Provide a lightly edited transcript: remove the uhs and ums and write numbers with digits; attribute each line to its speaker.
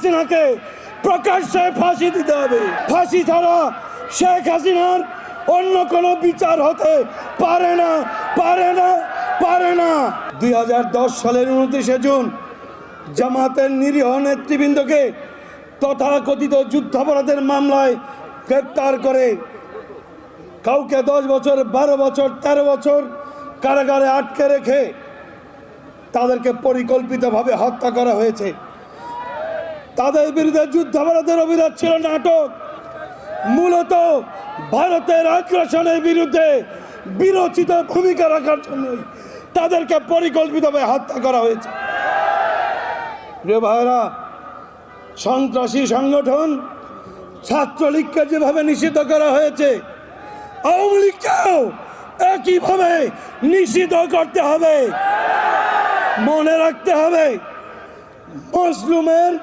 Speaker 1: হাসিনাকে প্রকাশ্যে ফাঁসি দিতে হবে। ফাঁসি ছাড়া শেখ হাসিনার অন্য কোনো বিচার হতে পারে না, পারে না, পারে না। 2010 সালের 29শে জুন জামাতের নিরীহ নেতৃবৃন্দকে তথাকথিত যুদ্ধাপরাধের মামলায় গ্রেপ্তার করে কাউকে 10 বছর, 12 বছর, 13 বছর কারাগারে আটকে রেখে তাদেরকে পরিকল্পিতভাবে হত্যা করা হয়েছে। তাদের বিরুদ্ধে যুদ্ধাপরাধের অভিযোগ ছিল নাটক। মূলত ভারতের আগ্রাসনের বিরুদ্ধে বিরোচিত ভূমিকা রাখার জন্যই তাদেরকে পরিকল্পিতভাবে হত্যা করা হয়েছে। প্রিয় ভাইরা, সন্ত্রাসী সংগঠন ছাত্রলীগকে যেভাবে নিষিদ্ধ করা হয়েছে, আওয়ামী লীগকেও একইভাবে নিষিদ্ধ করতে হবে। মনে রাখতে হবে, মজলুমের